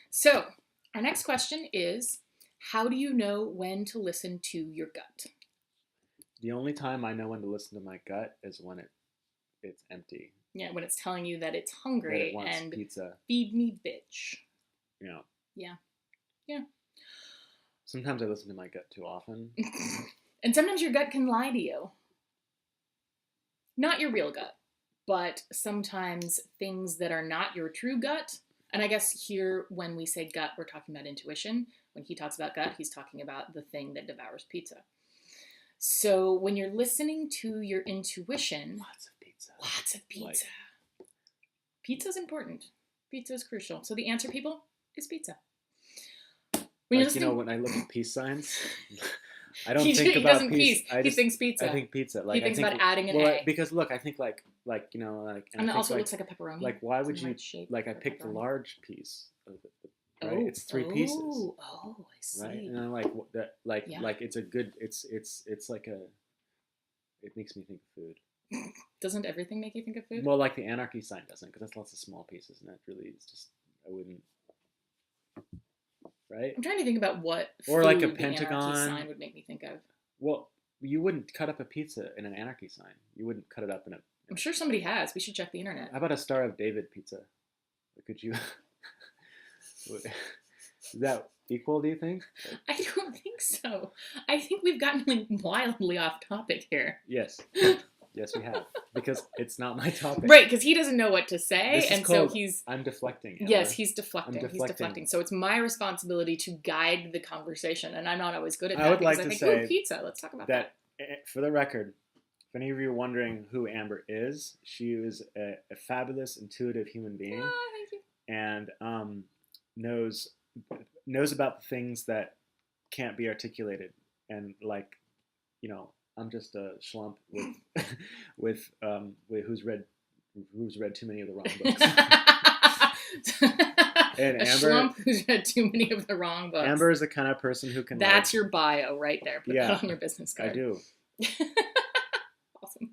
So, our next question is, how do you know when to listen to your gut? The only time I know when to listen to my gut is when it's empty, Yeah, when it's telling you that it's that it hungry wants and pizza. feed me, bitch. You know, Yeah, yeah. sometimes I listen to my gut too often. And sometimes your gut can lie to you. Not your real gut, but sometimes things that are not your true gut. And I guess here, when we say gut, we're talking about intuition. When he talks about gut, he's talking about the thing that devours pizza. So when you're listening to your intuition, Lots of pizza. lots of pizza. Like, Pizza's important. Pizza is crucial. So the answer, people, is pizza. When you're like listening, when I look at peace signs, I don't he, think he about doesn't peace. piece. He thinks I pizza. think pizza. He Like I thinks think about adding an well A. because look, I think and And I it think also looks like a pepperoni. why It's a would you nice shape like I for picked the pepperoni. large piece of it, right? Oh, It's three pieces, I right? see. And I'm like that Yeah. like it's a good it's like a it makes me think of food. Doesn't everything make you think of food? Well, like the anarchy sign doesn't, because that's lots of small pieces, and that really is just I wouldn't, right? I'm trying to think about what Or food like a the anarchy pentagon. sign would make me think of. Well, you wouldn't cut up a pizza in an anarchy sign. You wouldn't cut it up in a. I'm sure somebody has. We should check the internet. How about a Star of David pizza? Could you? Is that equal? Do you think? I don't think so. I think we've gotten like wildly off topic here. Yes, yes, we have, because it's not my topic. Right, because he doesn't know what to say, This is and so called he's I'm deflecting. Amber. yes, he's deflecting. I'm He's deflecting. So it's my responsibility to guide the conversation, and I'm not always good at that. I would because like I to think, say ooh, pizza. Let's talk about that. For the record, if any of you are wondering who Amber is, she is a fabulous, intuitive human being, Oh, thank you. and knows knows about the things that can't be articulated, and like, I'm just a schlump with who's read too many of the wrong books. And a Amber, schlump who's read too many of the wrong books. Amber is the kind of person who can. That's your bio right there. Put that on your business card. I do. Awesome.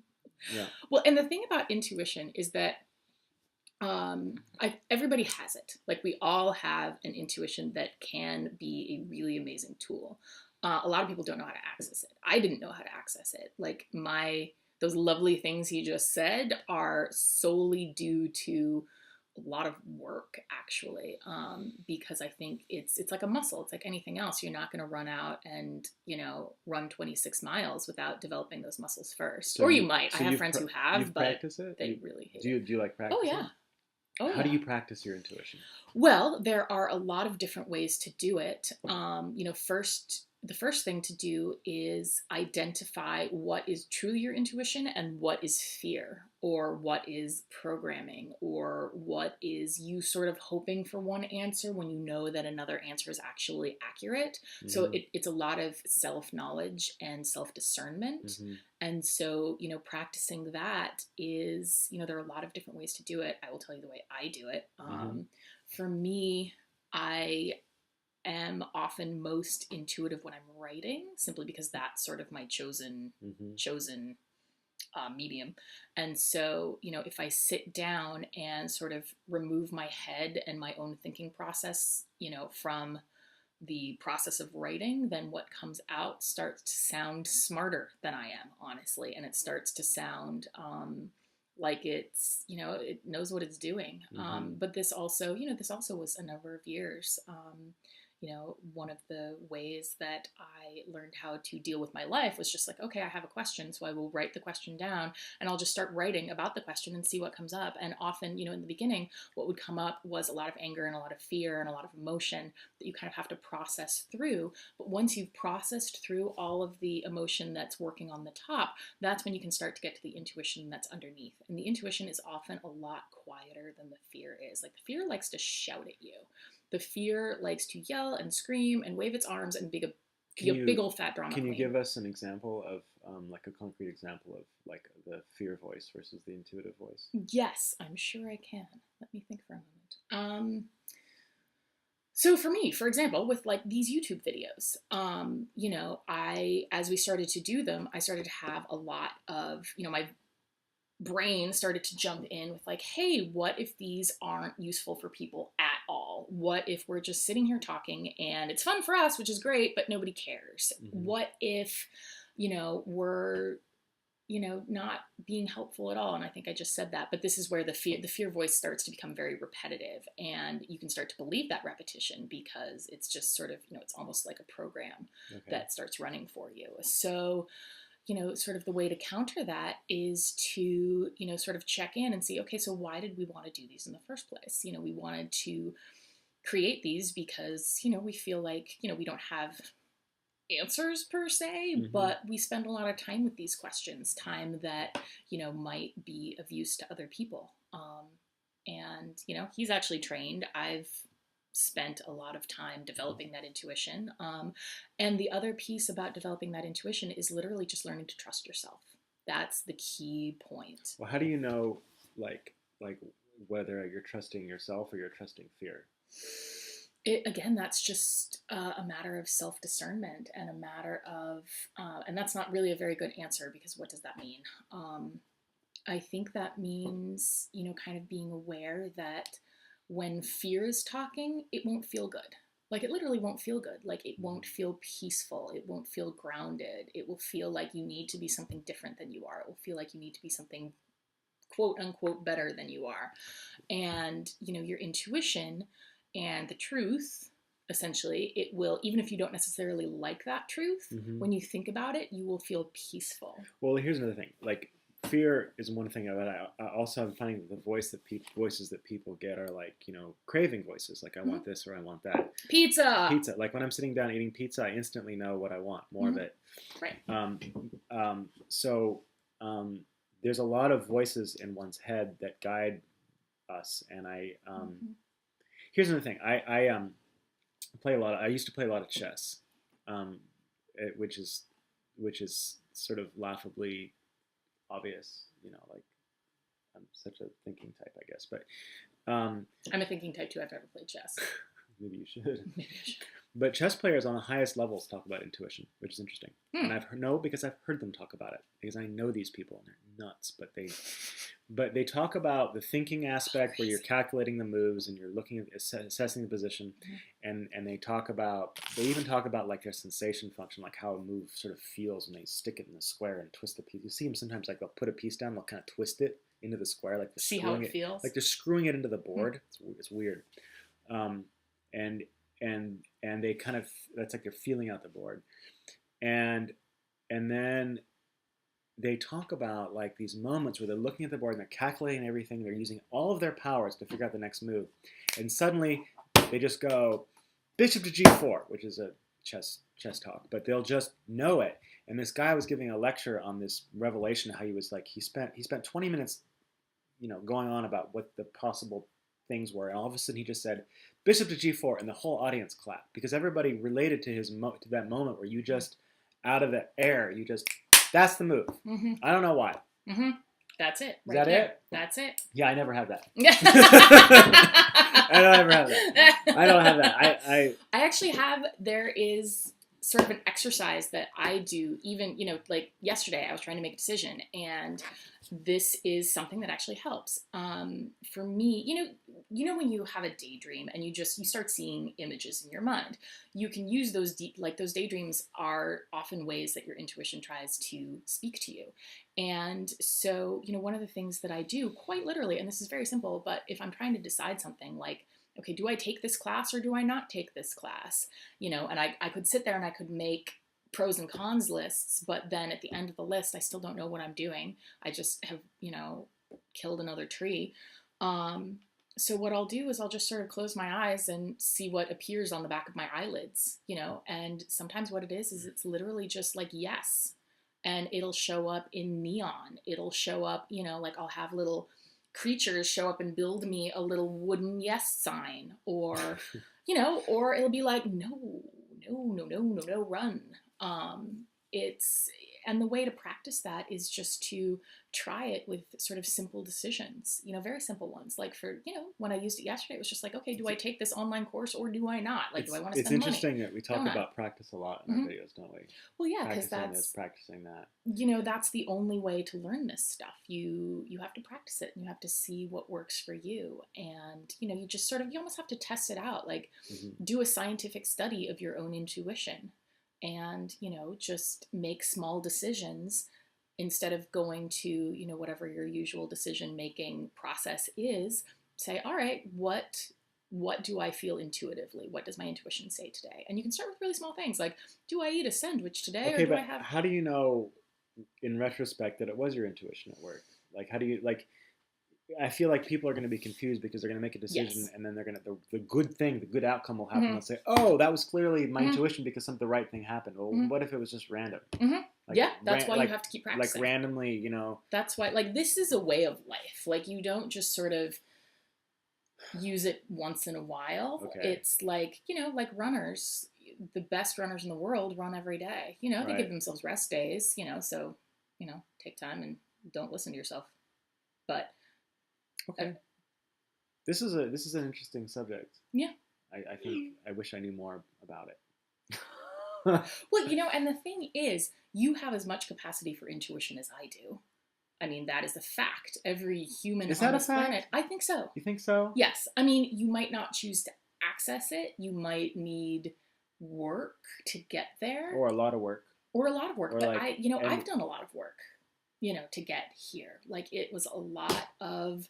Yeah. Well, and the thing about intuition is that everybody has it. Like we all have an intuition that can be a really amazing tool. A lot of people don't know how to access it. I didn't know how to access it. Like those lovely things he just said are solely due to a lot of work, actually, because I think it's like a muscle. It's like anything else. You're not going to run out and run 26 miles without developing those muscles first. So or you might. So I have friends who have, but practice it? they really hate do it. Do you like practice? Oh yeah. Oh, How do you practice your intuition? Well, there are a lot of different ways to do it. The first thing to do is identify what is truly your intuition and what is fear, or what is programming, or what is you sort of hoping for one answer when you know that another answer is actually accurate. Mm-hmm. So it's a lot of self-knowledge and self-discernment. Mm-hmm. And so, practicing that is, there are a lot of different ways to do it. I will tell you the way I do it. Mm-hmm. For me, I am often most intuitive when I'm writing, simply because that's sort of my chosen medium. And so, if I sit down and sort of remove my head and my own thinking process, from the process of writing, then what comes out starts to sound smarter than I am, honestly. And it starts to sound like it's, it knows what it's doing. Mm-hmm. But this also was a number of years. One of the ways that I learned how to deal with my life was just like, okay, I have a question, so I will write the question down and I'll just start writing about the question and see what comes up. And often, in the beginning, what would come up was a lot of anger and a lot of fear and a lot of emotion that you kind of have to process through. But once you've processed through all of the emotion that's working on the top, that's when you can start to get to the intuition that's underneath. And the intuition is often a lot quieter than the fear is. Like the fear likes to shout at you. The fear likes to yell and scream and wave its arms and be a big old fat drama queen. Can you give us an example of, like a concrete example of like the fear voice versus the intuitive voice? Yes, I'm sure I can. Let me think for a moment. So for me, for example, with like these YouTube videos, as we started to do them, I started to have a lot of, my brain started to jump in with like, hey, what if these aren't useful for people at all? all? What if we're just sitting here talking and it's fun for us, which is great, but nobody cares? Mm-hmm. What if, we're, not being helpful at all? And I think I just said that, but this is where the fear voice starts to become very repetitive, and you can start to believe that repetition because it's just sort of, it's almost like a program that starts running for you. So, sort of the way to counter that is to, sort of check in and see, okay, so why did we want to do these in the first place? We wanted to create these because, we feel like, we don't have answers per se, Mm-hmm. but we spend a lot of time with these questions, time that, might be of use to other people. And, he's actually trained. I've spent a lot of time developing that intuition. And the other piece about developing that intuition is literally just learning to trust yourself. That's the key point. Well, how do you know, like whether you're trusting yourself or you're trusting fear? Again, that's just a matter of self-discernment and a matter of, and that's not really a very good answer, because what does that mean? I think that means, kind of being aware that when fear is talking, it won't feel good. Like, it literally won't feel good. Like, it won't feel peaceful. It won't feel grounded. It will feel like you need to be something different than you are. It will feel like you need to be something quote unquote better than you are. And, your intuition and the truth, essentially, it will, even if you don't necessarily like that truth, Mm-hmm. when you think about it, you will feel peaceful. Well, here's another thing. Like, fear is one thing that I also am finding the voices that people get are like, craving voices. Like, I want this or I want that. Pizza. Like, when I'm sitting down eating pizza, I instantly know what I want, more of it. Right. So there's a lot of voices in one's head that guide us. And here's another thing. I play a lot. I used to play a lot of chess, which is sort of laughably obvious, like I'm such a thinking type, I guess. But I'm a thinking type too. I've never played chess. Maybe you should. But chess players on the highest levels talk about intuition, which is interesting. And because I've heard them talk about it, because I know these people and they're nuts. But they talk about the thinking aspect where you're calculating the moves and you're looking at assessing the position, and they even talk about like their sensation function, like how a move sort of feels when they stick it in the square and twist the piece. You see them sometimes, like they'll put a piece down, they'll kind of twist it into the square, like see how it feels, like they're screwing it into the board. It's weird. And they kind of, that's like they're feeling out the board, and then they talk about like these moments where they're looking at the board and they're calculating everything, they're using all of their powers to figure out the next move, and suddenly they just go bishop to g4, which is a chess talk, but they'll just know it. And this guy was giving a lecture on this revelation, how he was like, he spent 20 minutes going on about what the possible things were, and all of a sudden he just said bishop to g4, and the whole audience clapped, because everybody related to to that moment where you just, out of the air, you just, that's the move. I don't know why. That's it. Is that there. It? That's it. Yeah, I never have that. I don't ever have that. I don't have that. I actually have, there is sort of an exercise that I do, even, like yesterday I was trying to make a decision, and this is something that actually helps. For me, when you have a daydream and you start seeing images in your mind, you can use those those daydreams are often ways that your intuition tries to speak to you. And so, one of the things that I do quite literally, and this is very simple, but if I'm trying to decide something like, okay, do I take this class or do I not take this class? And I could sit there and I could make pros and cons lists, but then at the end of the list, I still don't know what I'm doing. I just have, killed another tree. So what I'll do is I'll just sort of close my eyes and see what appears on the back of my eyelids, and sometimes what it is it's literally just like, yes. And it'll show up in neon. It'll show up, like I'll have little creatures show up and build me a little wooden yes sign, or, or it'll be like, no, run. And the way to practice that is just to try it with sort of simple decisions, very simple ones. Like for, when I used it yesterday, it was just like, okay, do I take this online course or do I not? Like, do I want to It's spend money? interesting that we talk Don't I? about practice a lot in our videos, don't we? Well, yeah, because Practicing that's this, practicing that. that's the only way to learn this stuff. You have to practice it and you have to see what works for you. And, you just sort of, you almost have to test it out. Like do a scientific study of your own intuition and, just make small decisions instead of going to, whatever your usual decision making process is. Say, all right, what do I feel intuitively? What does my intuition say today? And you can start with really small things like, do I eat a sandwich today, Okay, or do but I have? how do you know in retrospect that it was your intuition at work? Like, how do you like? I feel like people are going to be confused because they're going to make a decision Yes. and then they're going to the good thing, the good outcome will happen. Mm-hmm. They'll say, "Oh, that was clearly my Mm-hmm. intuition because the right thing happened." Well, Mm-hmm. what if it was just random? Mm-hmm. Like, Yeah, that's why you have to keep like practicing. randomly, That's why, like, this is a way of life. Like, you don't just sort of use it once in a while. Okay. It's like, like runners, the best runners in the world run every day. They Right. give themselves rest days, so, take time and don't listen to yourself. But Okay. This is an interesting subject. Yeah. I think I wish I knew more about it. Well, and the thing is, you have as much capacity for intuition as I do. I mean, that is a fact. Every human on this planet, I think so. You think so? Yes. I mean, you might not choose to access it. You might need work to get there. Or a lot of work. Or a lot of work. Or but like, I've done a lot of work, to get here. Like, it was a lot of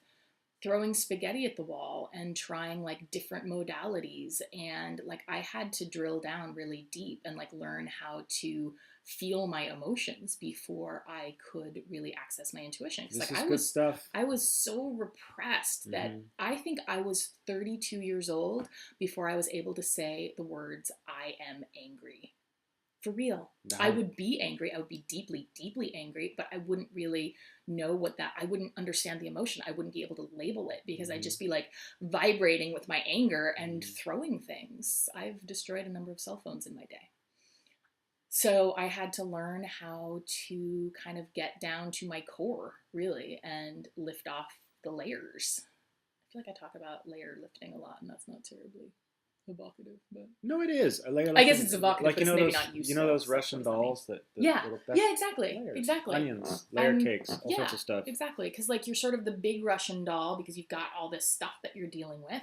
throwing spaghetti at the wall and trying like different modalities. And like, I had to drill down really deep and like learn how to feel my emotions before I could really access my intuition. This like is good stuff. I was so repressed that I think I was 32 years old before I was able to say the words, "I am angry." For real. I would be angry. I would be deeply, deeply angry, but I wouldn't really know I wouldn't understand the emotion. I wouldn't be able to label it because I'd just be like vibrating with my anger and throwing things. I've destroyed a number of cell phones in my day. So I had to learn how to kind of get down to my core, really, and lift off the layers. I feel like I talk about layer lifting a lot, and that's not terribly evocative, but no, it is. I guess it's evocative, like, but it's maybe not useful. Those Russian dolls that exactly, layers. Exactly. Onions, layer cakes, all sorts of stuff. Exactly, because like you're sort of the big Russian doll because you've got all this stuff that you're dealing with,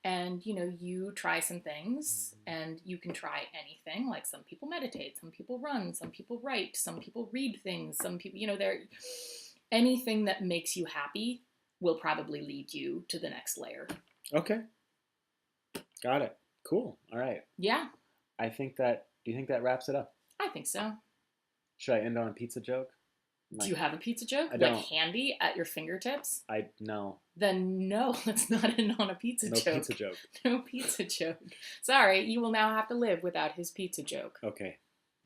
and you try some things, and you can try anything. Like some people meditate, some people run, some people write, some people read things, some people anything that makes you happy will probably lead you to the next layer. Okay, got it. Cool. All right. Yeah. Do you think that wraps it up? I think so. Should I end on a pizza joke? Do you have a pizza joke? I don't. Like handy at your fingertips? No. Then no, let's not end on a pizza joke. No pizza joke. No pizza joke. Sorry, you will now have to live without his pizza joke. Okay.